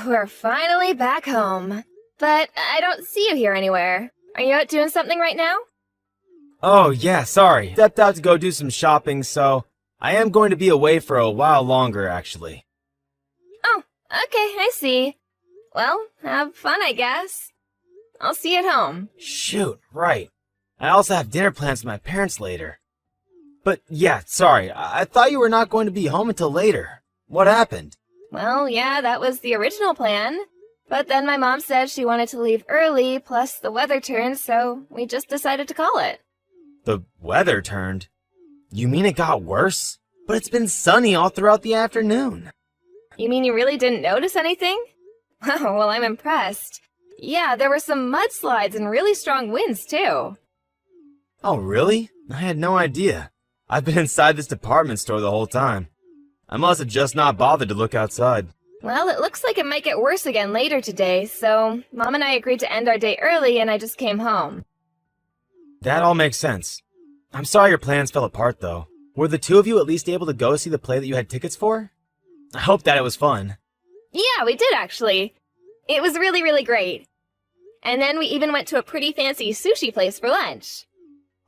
we're finally back home. But I don't see you here anywhere. Are you out doing something right now? Oh, yeah, sorry. Stepped out to go do some shopping, so I am going to be away for a while longer, actually. Oh, okay, I see. Well, have fun, I guess. I'll see you at home. Shoot, right. I also have dinner plans with my parents later. But yeah, sorry, I thought you were not going to be home until later. What happened? Well, yeah, that was the original plan. But then my mom said she wanted to leave early, plus the weather turned, so we just decided to call it. The weather turned? You mean it got worse? But it's been sunny all throughout the afternoon. You mean you really didn't notice anything? Oh, well, I'm impressed. Yeah, there were some mudslides and really strong winds, too. Oh, really? I had no idea. I've been inside this department store the whole time. I must have just not bothered to look outside. Well, it looks like it might get worse again later today, so Mom and I agreed to end our day early and I just came home. That all makes sense. I'm sorry your plans fell apart, though. Were the two of you at least able to go see the play that you had tickets for? I hope that it was fun. Yeah, we did actually. It was really, really great. And then we even went to a pretty fancy sushi place for lunch.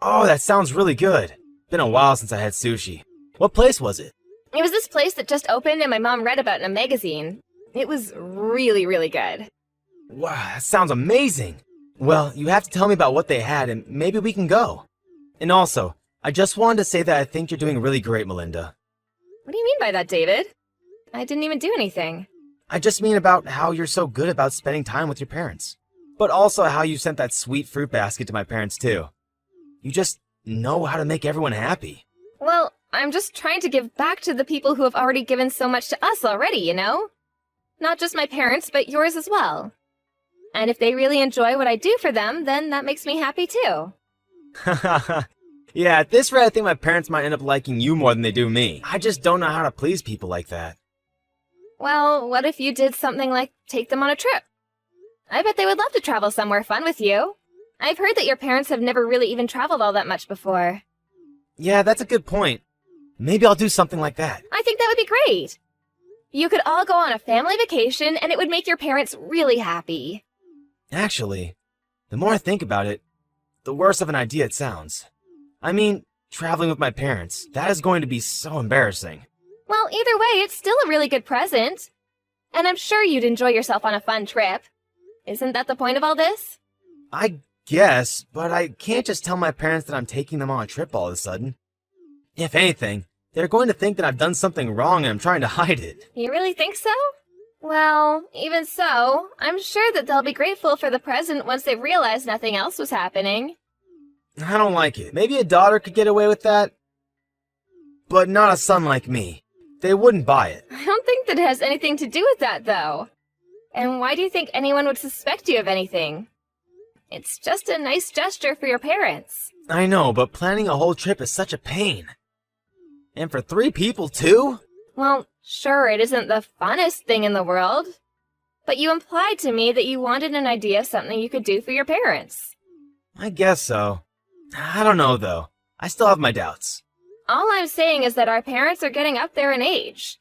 Oh, that sounds really good. Been a while since I had sushi. What place was it? It was this place that just opened and my mom read about in a magazine. It was really, really good. Wow, that sounds amazing. Well, you have to tell me about what they had and maybe we can go. And also, I just wanted to say that I think you're doing really great, Melinda. What do you mean by that, David? I didn't even do anything. I just mean about how you're so good about spending time with your parents. But also how you sent that sweet fruit basket to my parents too. You just know how to make everyone happy. Well, I'm just trying to give back to the people who have already given so much to us already, you know? Not just my parents, but yours as well. And if they really enjoy what I do for them, then that makes me happy too. Yeah, at this rate I think my parents might end up liking you more than they do me. I just don't know how to please people like that. Well, what if you did something like take them on a trip? I bet they would love to travel somewhere fun with you. I've heard that your parents have never really even traveled all that much before. Yeah, that's a good point. Maybe I'll do something like that. I think that would be great. You could all go on a family vacation and it would make your parents really happy. Actually, the more I think about it, the worse of an idea it sounds. I mean, traveling with my parents, that is going to be so embarrassing. Well, either way, it's still a really good present. And I'm sure you'd enjoy yourself on a fun trip. Isn't that the point of all this? I guess, but I can't just tell my parents that I'm taking them on a trip all of a sudden. If anything, they're going to think that I've done something wrong and I'm trying to hide it. You really think so? Well, even so, I'm sure that they'll be grateful for the present once they've realized nothing else was happening. I don't like it. Maybe a daughter could get away with that, but not a son like me. They wouldn't buy it. I don't think that it has anything to do with that, though. And why do you think anyone would suspect you of anything? It's just a nice gesture for your parents. I know, but planning a whole trip is such a pain. And for 3 people, too? Well, sure, it isn't the funnest thing in the world. But you implied to me that you wanted an idea of something you could do for your parents. I guess so. I don't know, though. I still have my doubts. All I'm saying is that our parents are getting up there in age.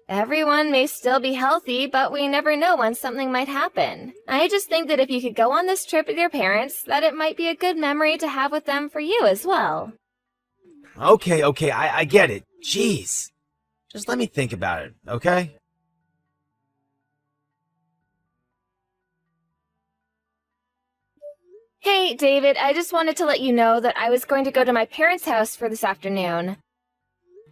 Everyone may still be healthy, but we never know when something might happen. I just think that if you could go on this trip with your parents, that it might be a good memory to have with them for you as well. Okay, I get it. Jeez. Just let me think about it, okay? Hey, David, I just wanted to let you know that I was going to go to my parents' house for this afternoon.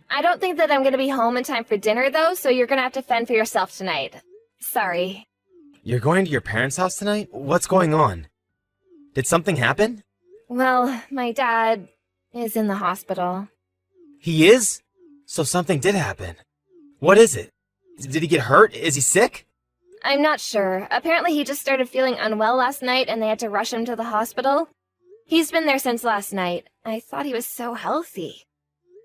I don't think that I'm going to be home in time for dinner, though, so you're going to have to fend for yourself tonight. Sorry. You're going to your parents' house tonight? What's going on? Did something happen? Well, my dad is in the hospital. He is? So something did happen. What is it? Did he get hurt? Is he sick? I'm not sure. Apparently he just started feeling unwell last night and they had to rush him to the hospital. He's been there since last night. I thought he was so healthy.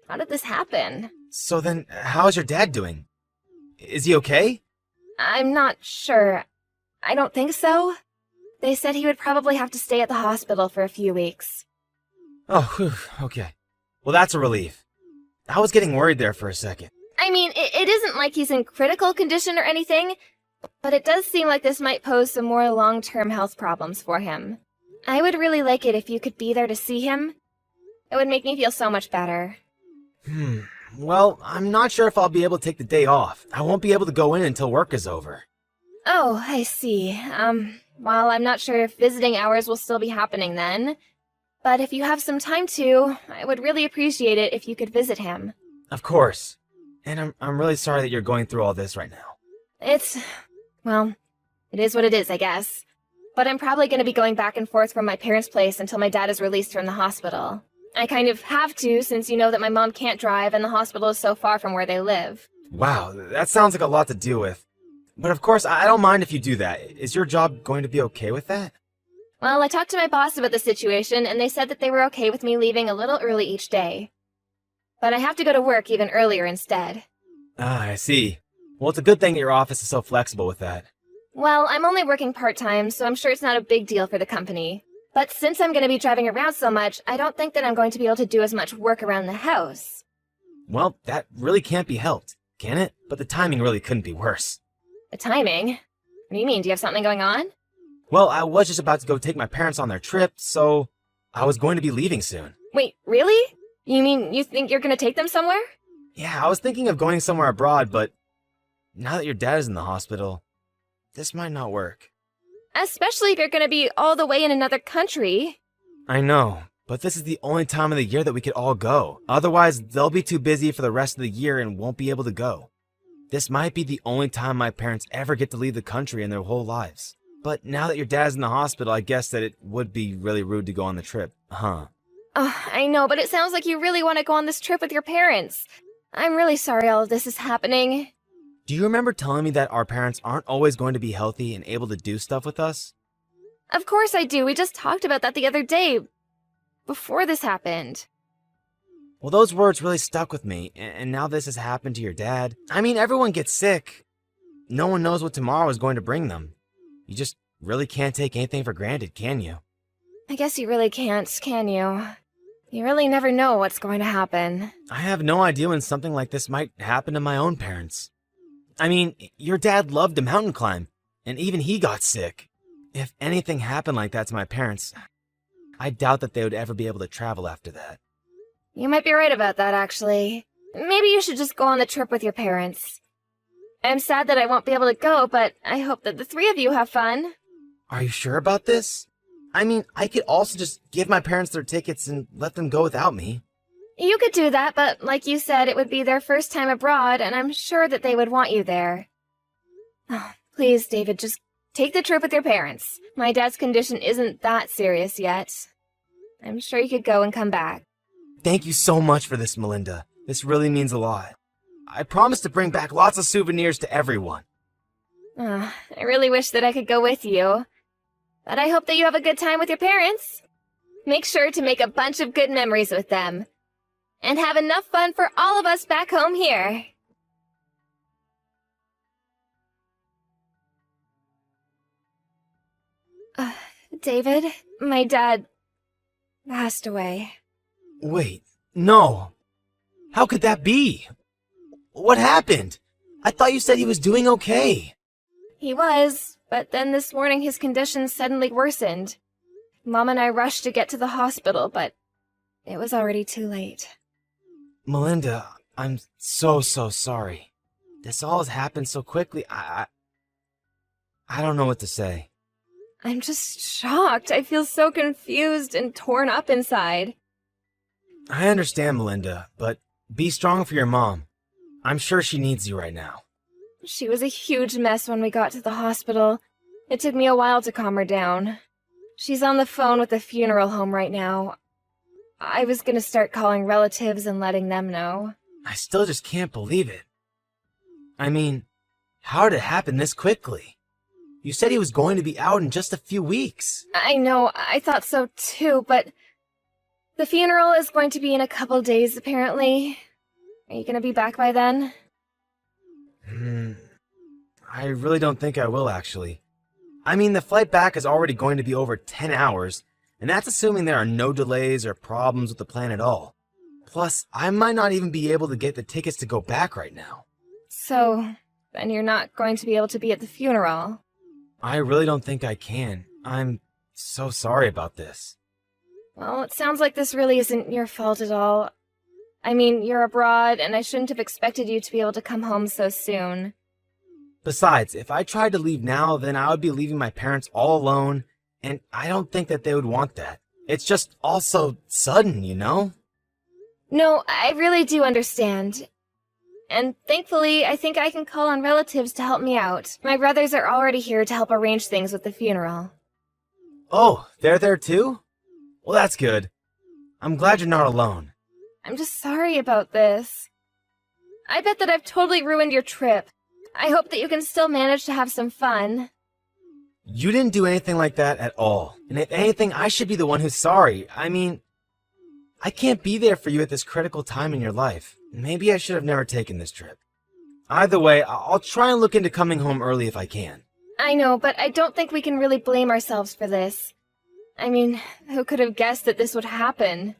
How did this happen? So then, how's your dad doing? Is he okay? I'm not sure. I don't think so. They said he would probably have to stay at the hospital for a few weeks. Oh, whew, okay. Well, that's a relief. I was getting worried there for a second. I mean, it isn't like he's in critical condition or anything, but it does seem like this might pose some more long-term health problems for him. I would really like it if you could be there to see him. It would make me feel so much better. Well, I'm not sure if I'll be able to take the day off. I won't be able to go in until work is over. Oh, I see. Well, I'm not sure if visiting hours will still be happening then. But if you have some time to, I would really appreciate it if you could visit him. Of course. And I'm really sorry that you're going through all this right now. Well, it is what it is, I guess. But I'm probably going to be going back and forth from my parents' place until my dad is released from the hospital. I kind of have to, since you know that my mom can't drive and the hospital is so far from where they live. Wow, that sounds like a lot to deal with. But of course, I don't mind if you do that. Is your job going to be okay with that? Well, I talked to my boss about the situation, and they said that they were okay with me leaving a little early each day. But I have to go to work even earlier instead. Ah, I see. Well, it's a good thing that your office is so flexible with that. Well, I'm only working part-time, so I'm sure it's not a big deal for the company. But since I'm going to be driving around so much, I don't think that I'm going to be able to do as much work around the house. Well, that really can't be helped, can it? But the timing really couldn't be worse. The timing? What do you mean? Do you have something going on? Well, I was just about to go take my parents on their trip, so I was going to be leaving soon. Wait, really? You mean you think you're going to take them somewhere? Yeah, I was thinking of going somewhere abroad, but now that your dad is in the hospital, this might not work. Especially if you're going to be all the way in another country. I know, but this is the only time of the year that we could all go. Otherwise, they'll be too busy for the rest of the year and won't be able to go. This might be the only time my parents ever get to leave the country in their whole lives. But now that your dad's in the hospital, I guess that it would be really rude to go on the trip, huh? Oh, I know, but it sounds like you really want to go on this trip with your parents. I'm really sorry all of this is happening. Do you remember telling me that our parents aren't always going to be healthy and able to do stuff with us? Of course I do. We just talked about that the other day, before this happened. Well, those words really stuck with me, and now this has happened to your dad. I mean, everyone gets sick. No one knows what tomorrow is going to bring them. You just really can't take anything for granted, can you? I guess you really can't, can you? You really never know what's going to happen. I have no idea when something like this might happen to my own parents. I mean, your dad loved to mountain climb, and even he got sick. If anything happened like that to my parents, I doubt that they would ever be able to travel after that. You might be right about that, actually. Maybe you should just go on the trip with your parents. I'm sad that I won't be able to go, but I hope that the three of you have fun. Are you sure about this? I mean, I could also just give my parents their tickets and let them go without me. You could do that, but like you said, it would be their first time abroad, and I'm sure that they would want you there. Oh, please, David, just take the trip with your parents. My dad's condition isn't that serious yet. I'm sure you could go and come back. Thank you so much for this, Melinda. This really means a lot. I promise to bring back lots of souvenirs to everyone. I really wish that I could go with you. But I hope that you have a good time with your parents. Make sure to make a bunch of good memories with them. And have enough fun for all of us back home here. David, my dad passed away. Wait, no. How could that be? What happened? I thought you said he was doing okay. He was, but then this morning his condition suddenly worsened. Mom and I rushed to get to the hospital, but it was already too late. Melinda, I'm so sorry. This all has happened so quickly. I don't know what to say. I'm just shocked. I feel so confused and torn up inside. I understand, Melinda, but be strong for your mom. I'm sure she needs you right now. She was a huge mess when we got to the hospital. It took me a while to calm her down. She's on the phone with the funeral home right now. I was gonna start calling relatives and letting them know. I still just can't believe it. I mean, how did it happen this quickly? You said he was going to be out in just a few weeks. I know, I thought so too, but the funeral is going to be in a couple days, apparently. Are you gonna be back by then? I really don't think I will, actually. I mean, the flight back is already going to be over 10 hours, and that's assuming there are no delays or problems with the plan at all. Plus, I might not even be able to get the tickets to go back right now. So, then you're not going to be able to be at the funeral. I really don't think I can. I'm so sorry about this. Well, it sounds like this really isn't your fault at all. I mean, you're abroad, and I shouldn't have expected you to be able to come home so soon. Besides, if I tried to leave now, then I would be leaving my parents all alone, and I don't think that they would want that. It's just all so sudden, you know? No, I really do understand. And thankfully, I think I can call on relatives to help me out. My brothers are already here to help arrange things with the funeral. Oh, they're there too? Well, that's good. I'm glad you're not alone. I'm just sorry about this. I bet that I've totally ruined your trip. I hope that you can still manage to have some fun. You didn't do anything like that at all. And if anything, I should be the one who's sorry. I mean, I can't be there for you at this critical time in your life. Maybe I should have never taken this trip. Either way, I'll try and look into coming home early if I can. I know, but I don't think we can really blame ourselves for this. I mean, who could have guessed that this would happen?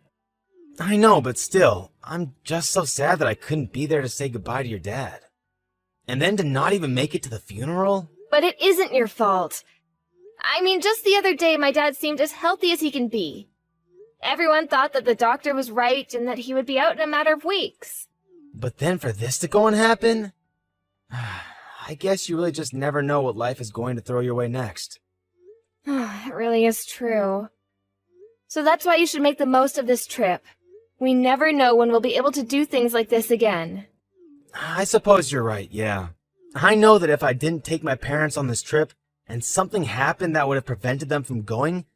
I know, but still, I'm just so sad that I couldn't be there to say goodbye to your dad. And then to not even make it to the funeral? But it isn't your fault. I mean, just the other day, my dad seemed as healthy as he can be. Everyone thought that the doctor was right and that he would be out in a matter of weeks. But then for this to go and happen? I guess you really just never know what life is going to throw your way next. It really is true. So that's why you should make the most of this trip. We never know when we'll be able to do things like this again. I suppose you're right, yeah. I know that if I didn't take my parents on this trip, and something happened that would have prevented them from going,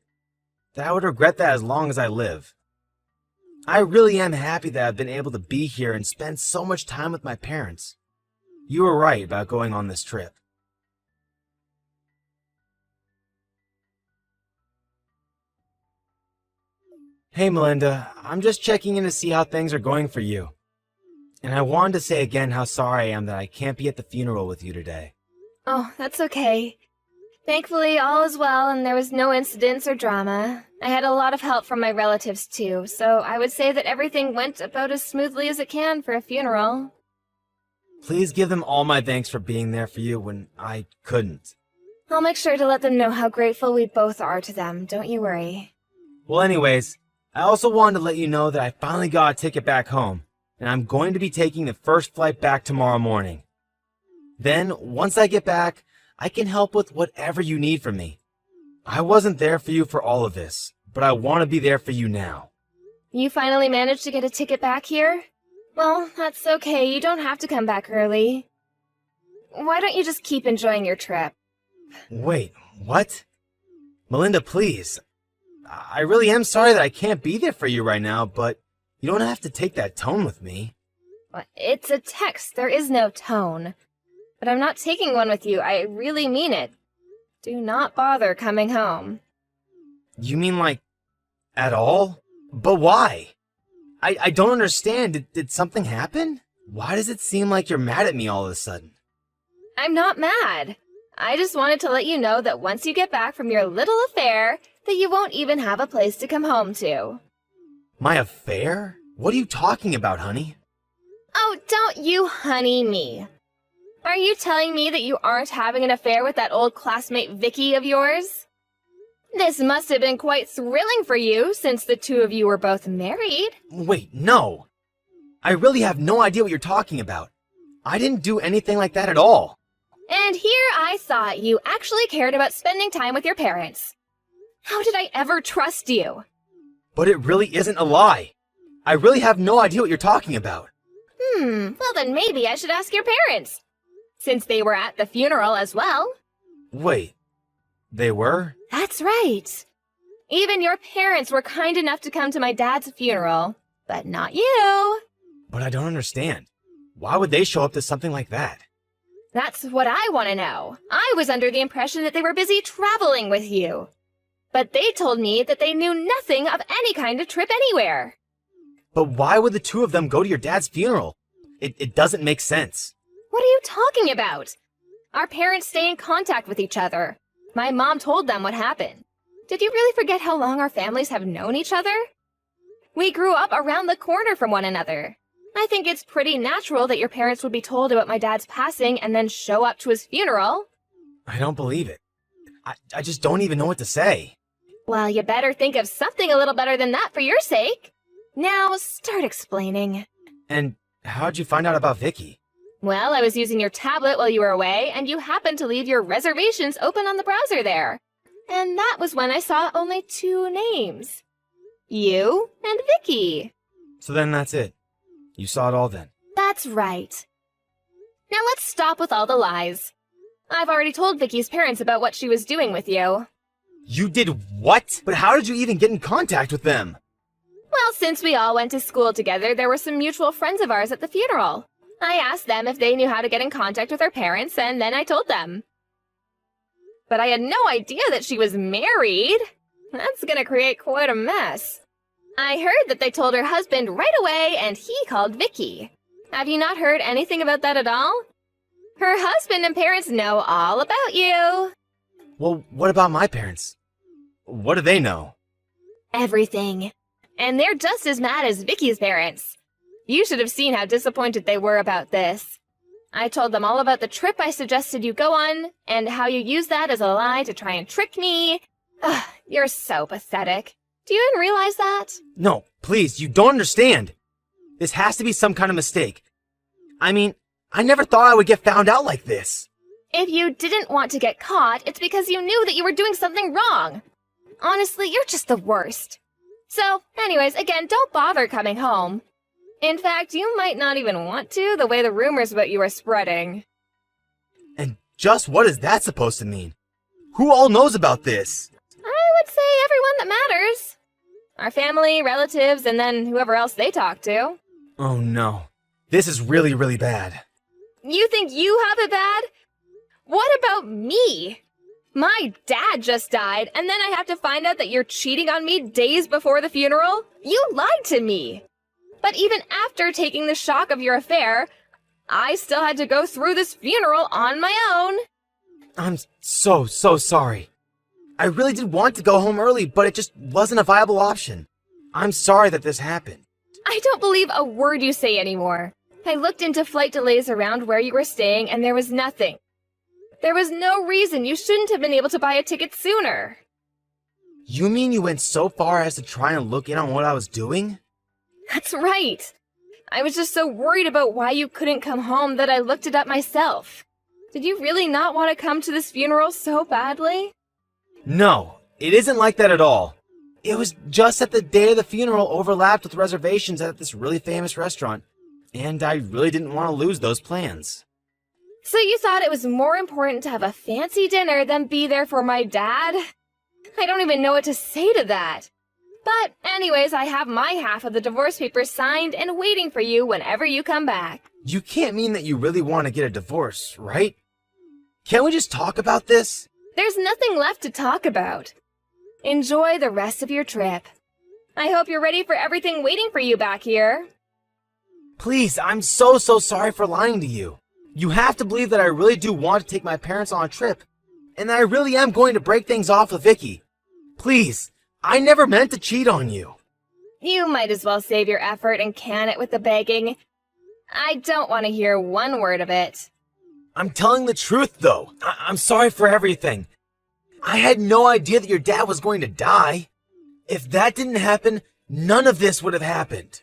that I would regret that as long as I live. I really am happy that I've been able to be here and spend so much time with my parents. You were right about going on this trip. Hey Melinda, I'm just checking in to see how things are going for you. And I wanted to say again how sorry I am that I can't be at the funeral with you today. Oh, that's okay. Thankfully, all is well and there was no incidents or drama. I had a lot of help from my relatives too, so I would say that everything went about as smoothly as it can for a funeral. Please give them all my thanks for being there for you when I couldn't. I'll make sure to let them know how grateful we both are to them, don't you worry. Well anyways, I also wanted to let you know that I finally got a ticket back home, and I'm going to be taking the first flight back tomorrow morning. Then, once I get back, I can help with whatever you need from me. I wasn't there for you for all of this, but I want to be there for you now. You finally managed to get a ticket back here? Well, that's okay, you don't have to come back early. Why don't you just keep enjoying your trip? Wait, what? Melinda, please. I really am sorry that I can't be there for you right now, but you don't have to take that tone with me. It's a text, there is no tone. But I'm not taking one with you, I really mean it. Do not bother coming home. You mean like, at all? But why? I don't understand. Did something happen? Why does it seem like you're mad at me all of a sudden? I'm not mad. I just wanted to let you know that once you get back from your little affair, that you won't even have a place to come home to. My affair? What are you talking about, honey? Oh, don't you honey me. Are you telling me that you aren't having an affair with that old classmate Vicky of yours? This must have been quite thrilling for you, since the two of you were both married. Wait, no. I really have no idea what you're talking about. I didn't do anything like that at all. And here I thought you actually cared about spending time with your parents. How did I ever trust you? But it really isn't a lie. I really have no idea what you're talking about. Well then maybe I should ask your parents, since they were at the funeral as well. Wait, they were? That's right. Even your parents were kind enough to come to my dad's funeral, but not you. But I don't understand. Why would they show up to something like that? That's what I want to know. I was under the impression that they were busy traveling with you. But they told me that they knew nothing of any kind of trip anywhere. But why would the two of them go to your dad's funeral? It doesn't make sense. What are you talking about? Our parents stay in contact with each other. My mom told them what happened. Did you really forget how long our families have known each other? We grew up around the corner from one another. I think it's pretty natural that your parents would be told about my dad's passing and then show up to his funeral. I don't believe it. I just don't even know what to say. Well, you better think of something a little better than that for your sake. Now, start explaining. And how'd you find out about Vicky? Well, I was using your tablet while you were away, and you happened to leave your reservations open on the browser there. And that was when I saw only 2 names. You and Vicky. So then that's it. You saw it all then. That's right. Now let's stop with all the lies. I've already told Vicky's parents about what she was doing with you. You did what? But how did you even get in contact with them? Well, since we all went to school together, there were some mutual friends of ours at the funeral. I asked them if they knew how to get in contact with our parents, and then I told them. But I had no idea that she was married. That's gonna create quite a mess. I heard that they told her husband right away, and he called Vicky. Have you not heard anything about that at all? Her husband and parents know all about you. Well, what about my parents? What do they know? Everything. And they're just as mad as Vicky's parents. You should have seen how disappointed they were about this. I told them all about the trip I suggested you go on, and how you used that as a lie to try and trick me. Ugh, you're so pathetic. Do you even realize that? No, please, you don't understand. This has to be some kind of mistake. I mean, I never thought I would get found out like this. If you didn't want to get caught, it's because you knew that you were doing something wrong. Honestly, you're just the worst. So, anyways, again, don't bother coming home. In fact, you might not even want to, the way the rumors about you are spreading. And just what is that supposed to mean? Who all knows about this? I would say everyone that matters. Our family, relatives, and then whoever else they talk to. Oh no. This is really, really bad. You think you have it bad? What about me? My dad just died, and then I have to find out that you're cheating on me days before the funeral? You lied to me! But even after taking the shock of your affair, I still had to go through this funeral on my own. I'm so sorry. I really did want to go home early, but it just wasn't a viable option. I'm sorry that this happened. I don't believe a word you say anymore. I looked into flight delays around where you were staying, and there was nothing. There was no reason you shouldn't have been able to buy a ticket sooner. You mean you went so far as to try and look in on what I was doing? That's right. I was just so worried about why you couldn't come home that I looked it up myself. Did you really not want to come to this funeral so badly? No, it isn't like that at all. It was just that the day of the funeral overlapped with reservations at this really famous restaurant, and I really didn't want to lose those plans. So you thought it was more important to have a fancy dinner than be there for my dad? I don't even know what to say to that. But anyways, I have my half of the divorce papers signed and waiting for you whenever you come back. You can't mean that you really want to get a divorce, right? Can't we just talk about this? There's nothing left to talk about. Enjoy the rest of your trip. I hope you're ready for everything waiting for you back here. Please, I'm so sorry for lying to you. You have to believe that I really do want to take my parents on a trip, and that I really am going to break things off with Vicky. Please, I never meant to cheat on you. You might as well save your effort and can it with the begging. I don't want to hear one word of it. I'm telling the truth, though. I'm sorry for everything. I had no idea that your dad was going to die. If that didn't happen, none of this would have happened.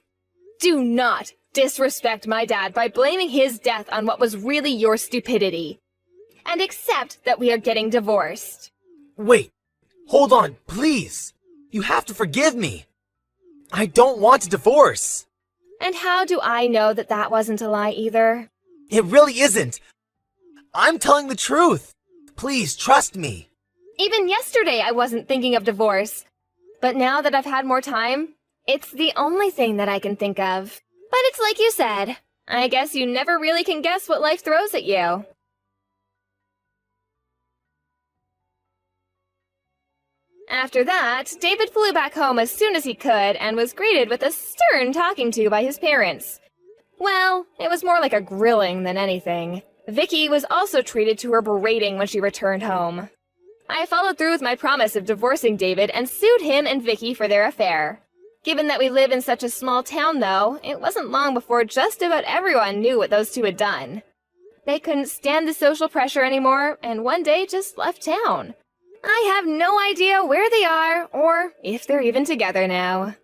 Do not disrespect my dad by blaming his death on what was really your stupidity. And accept that we are getting divorced. Wait, hold on, please. You have to forgive me. I don't want a divorce. And how do I know that that wasn't a lie either? It really isn't. I'm telling the truth. Please, trust me. Even yesterday I wasn't thinking of divorce. But now that I've had more time, it's the only thing that I can think of. But it's like you said. I guess you never really can guess what life throws at you. After that, David flew back home as soon as he could and was greeted with a stern talking to by his parents. Well, it was more like a grilling than anything. Vicky was also treated to her berating when she returned home. I followed through with my promise of divorcing David and sued him and Vicky for their affair. Given that we live in such a small town, though, it wasn't long before just about everyone knew what those two had done. They couldn't stand the social pressure anymore, and one day just left town. I have no idea where they are, or if they're even together now.